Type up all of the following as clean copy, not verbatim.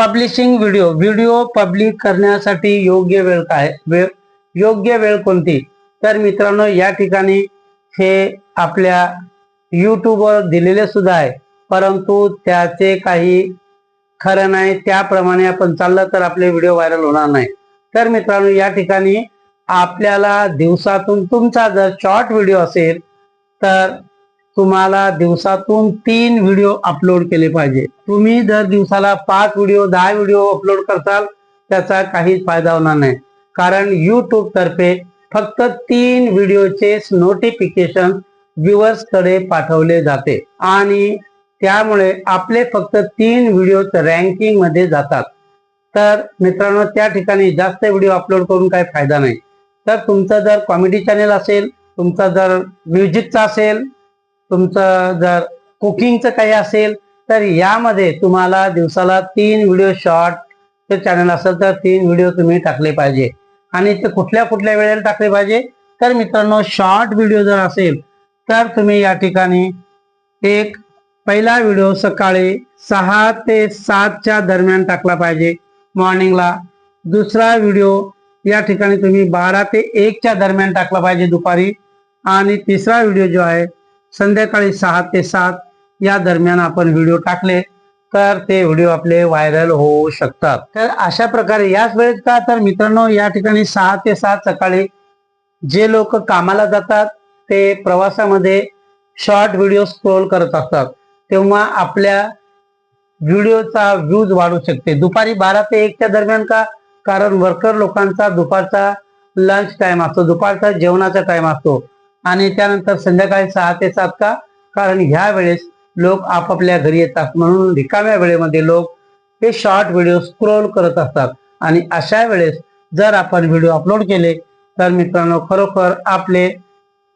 Publishing video public करण्यासाठी योग्य वेळ काय, योग्य वेळ कोणती? तर मित्रांनो, या ठिकाणी हे आपल्या यूट्यूबवर दिलेले सुद्धा आहे, परंतु त्याचे काही खरं नाही. त्याप्रमाणे आपण चाललं तर आपले व्हिडिओ व्हायरल होणार नाही. तर मित्रांनो, या ठिकाणी आपल्याला दिवसातून, तुमचा जर शॉर्ट व्हिडिओ असेल तर तुम्हाला दिवसातून 3 व्हिडिओ अपलोड केले पाहिजे. तुम्ही जर दिवसाला 5 व्हिडिओ 10 व्हिडिओ अपलोड करताल त्याचा काहीच फायदा होणार नाही, कारण यूट्यूब तर्फे फक्त 3 व्हिडिओचे नोटिफिकेशन व्ह्यूअर्स कडे पाठवले जाते आणि त्यामुळे आपले फक्त 3 व्हिडिओ रँकिंग मध्ये जातात. तर मित्रांनो, त्या ठिकाणी जास्त व्हिडिओ अपलोड करून काही फायदा नाही. तर तुमचं जर कॉमेडी चॅनल असेल, तुमचा जर म्युझिकचा असेल, तुमचं जर कुकिंगचं काही असेल, तर यामध्ये तुम्हाला दिवसाला 3 व्हिडिओ शॉर्ट चॅनल असेल तर 3 व्हिडिओ तुम्ही टाकले पाहिजे. आणि ते कुठल्या कुठल्या वेळेला टाकले पाहिजे? तर मित्रांनो, शॉर्ट व्हिडिओ जर असेल तर तुम्ही या ठिकाणी एक पहिला व्हिडिओ सकाळी 6 ते 7 दरम्यान टाकला पाहिजे मॉर्निंगला. दुसरा व्हिडिओ या ठिकाणी तुम्ही 12 ते 1 दरम्यान टाकला पाहिजे दुपारी. आणि तिसरा व्हिडिओ जो आहे संध्याकाळी 6 ते 7 या दरम्यान आपण व्हिडिओ टाकले तर ते व्हिडिओ आपले व्हायरल होऊ शकतात. तर अशा प्रकारे याच वेळेत का, तर मित्रांनो, या ठिकाणी 6 ते 7 सकाळी जे लोक कामाला जातात ते प्रवासामध्ये शॉर्ट व्हिडिओ स्क्रोल करत असतात, तेव्हा आपल्या व्हिडिओचा व्ह्यूज वाढू शकते. दुपारी 12 ते 1 दरम्यान का, कारण वर्कर लोकांचा दुपारचा लंच टाइम असतो, दुपारचा जेवणाचा टाइम असतो. आणि त्यानंतर संध्याकाळी 6 ते 7 का, कारण ह्या वेळेस लोक आपापल्या घरी येतात, म्हणून रिकाम्या वेळेमध्ये लोक हे शॉर्ट व्हिडिओ स्क्रोल करत असतात. आणि अशा वेळेस जर आपण व्हिडिओ अपलोड केले तर मित्रांनो, खरोखर आपले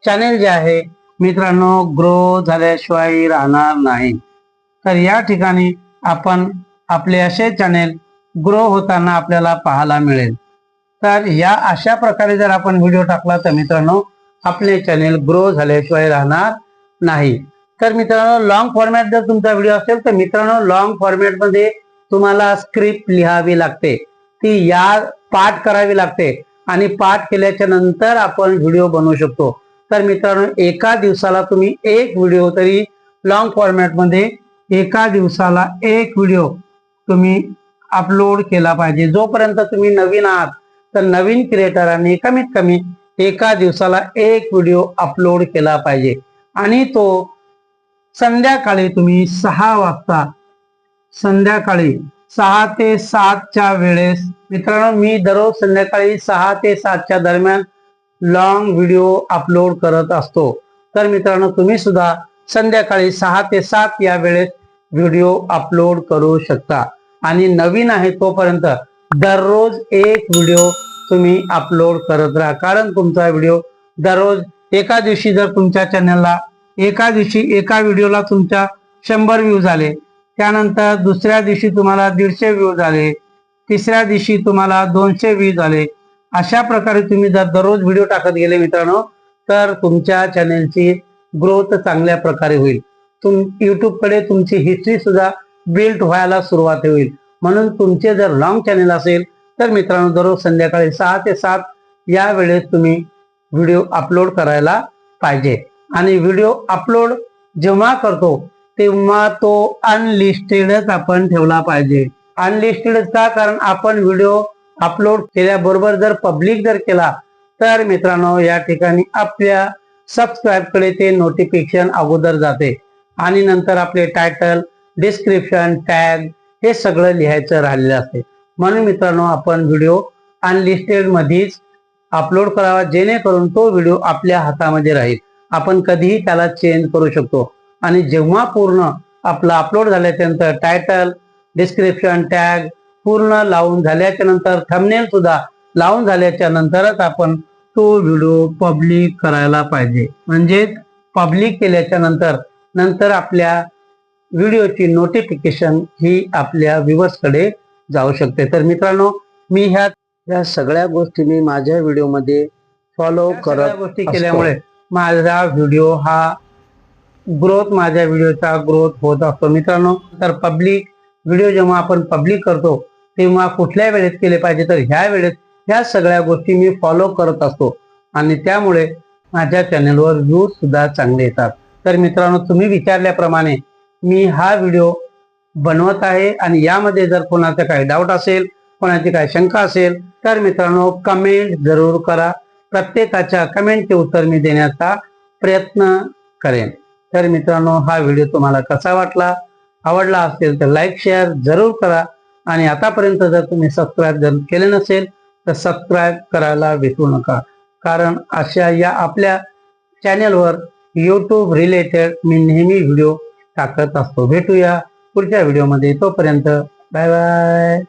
चॅनेल जे आहे मित्रांनो ग्रो झाल्याशिवाय राहणार नाही. तर या ठिकाणी आपण आपले असे चॅनेल ग्रो होताना आपल्याला पाहायला मिळेल. तर या अशा प्रकारे जर आपण व्हिडिओ टाकला तर मित्रांनो, आपले चॅनेल ग्रो झाल्याशिवाय राहणार नाही. तर मित्रांनो, लॉंग फॉर्मॅट जर तुमचा व्हिडिओ असेल तर मित्रांनो, लॉंग फॉर्मॅट मध्ये तुम्हाला स्क्रिप्ट लिहावी लागते, ती या पाठ करावी लागते आणि पाठ केल्याच्या नंतर आपण व्हिडिओ बनवू शकतो. तर मित्रांनो, एका दिवसाला तुम्ही 1 व्हिडिओ तरी लॉंग फॉर्मॅट मध्ये एका दिवसाला 1 व्हिडिओ तुम्ही अपलोड केला पाहिजे. जोपर्यंत तुम्ही नवीन आहात तर नवीन क्रिएटरांनी कमीत कमी एका दिवसाला 1 व्हिडिओ अपलोड केला पाहिजे. आणि तो संध्याकाळी तुम्ही 6 वाजता, संध्याकाळी 6 ते 7 वेळेस. मित्रांनो, मी दररोज संध्याकाळी 6 ते 7 दरम्यान लॉंग व्हिडिओ अपलोड करत असतो. तर मित्रांनो, तुम्ही सुद्धा संध्याकाळी 6 ते 7 या वेळेस व्हिडिओ अपलोड करू शकता. आणि नवीन आहे तोपर्यंत दररोज 1 व्हिडिओ तुम्ही अपलोड करत राहा, कारण तुमचा व्हिडिओ दररोज, एका दिवशी जर तुमच्या चॅनलला एका दिवशी एका व्हिडिओला तुमच्या 100 व्ह्यूज आले, त्यानंतर दुसऱ्या दिवशी तुम्हाला 150 व्ह्यूज आले, तिसऱ्या दिवशी तुम्हाला 200 व्ह्यूज आले, अशा प्रकारे तुम्ही जर दररोज व्हिडिओ टाकत गेले मित्रांनो, तर तुमच्या चॅनलची ग्रोथ चांगल्या प्रकारे होईल. युट्यूब कडे तुमची हिस्ट्री सुद्धा बिल्ड व्हायला सुरुवात होईल. म्हणून तुमचे जर लॉंग चॅनल असेल तर मित्रांनो, दररोज संध्याकाळी 6 ते 7 या वेळेस तुम्ही व्हिडिओ अपलोड करायला पाहिजे. आणि व्हिडिओ अपलोड जेव्हा करतो तेव्हा तो अनलिस्टेडच आपण ठेवला पाहिजे. अनलिस्टेड का, कारण आपण व्हिडिओ अपलोड केल्याबरोबर जर पब्लिक जर केला तर मित्रांनो, या ठिकाणी आपल्या सबस्क्राईब कडे ते नोटिफिकेशन अगोदर जाते आणि नंतर आपले टायटल, डिस्क्रिप्शन, टॅग हे सगळं लिहायचं राहिलेलं असते. म्हणून मित्रांनो, आपण व्हिडिओ अनलिस्टेड मध्येच अपलोड करावा, जेणेकरून तो व्हिडिओ आपल्या हातामध्ये राहील. आपण कधीही त्याला चेंज करू शकतो. आणि जेव्हा पूर्ण आपला अपलोड झाल्याच्या नंतर टायटल, डिस्क्रिप्शन, टॅग पूर्ण लावून झाल्याच्या नंतर थंबनेल सुद्धा लावून झाल्याच्या नंतरच आपण तो व्हिडिओ पब्लिक करायला पाहिजे. म्हणजे पब्लिक केल्याच्या नंतर आपल्या व्हिडिओची नोटिफिकेशन ही आपल्या व्ह्यूअर्स कडे जाऊ शकते. तर मित्रांनो, मी ह्या सगळ्या गोष्टी मी माझ्या व्हिडिओमध्ये फॉलो करत गोष्टी केल्यामुळे माझा व्हिडिओ हा ग्रोथ, माझ्या व्हिडिओचा ग्रोथ होत असतो मित्रांनो. तर पब्लिक व्हिडिओ जेव्हा आपण पब्लिक करतो तेव्हा कुठल्या वेळेत केले पाहिजे, तर ह्या वेळेत ह्या सगळ्या गोष्टी मी फॉलो करत असतो आणि त्यामुळे माझ्या चॅनलवर व्ह्यूज सुद्धा चांगले येतात. तर मित्रांनो, तुम्ही विचारल्याप्रमाणे मी हा व्हिडिओ बनवत आहे आणि यामध्ये जर कोणाचा काही डाऊट असेल, कोणाची काही शंका असेल तर मित्रांनो कमेंट जरूर करा. प्रत्येकाच्या कमेंटचे उत्तर मी देण्याचा प्रयत्न करेन. तर मित्रांनो, हा व्हिडिओ तुम्हाला कसा वाटला, आवडला असेल तर लाईक शेअर जरूर करा आणि आतापर्यंत जर तुम्ही सबस्क्राईब जर केले नसेल तर सबस्क्राईब करायला विसरू नका, कारण अशा या आपल्या चॅनलवर यूट्यूब रिलेटेड मी नेहमी व्हिडिओ टाकत असतो. भेटूया पुढच्या व्हिडिओमध्ये, तोपर्यंत बाय बाय.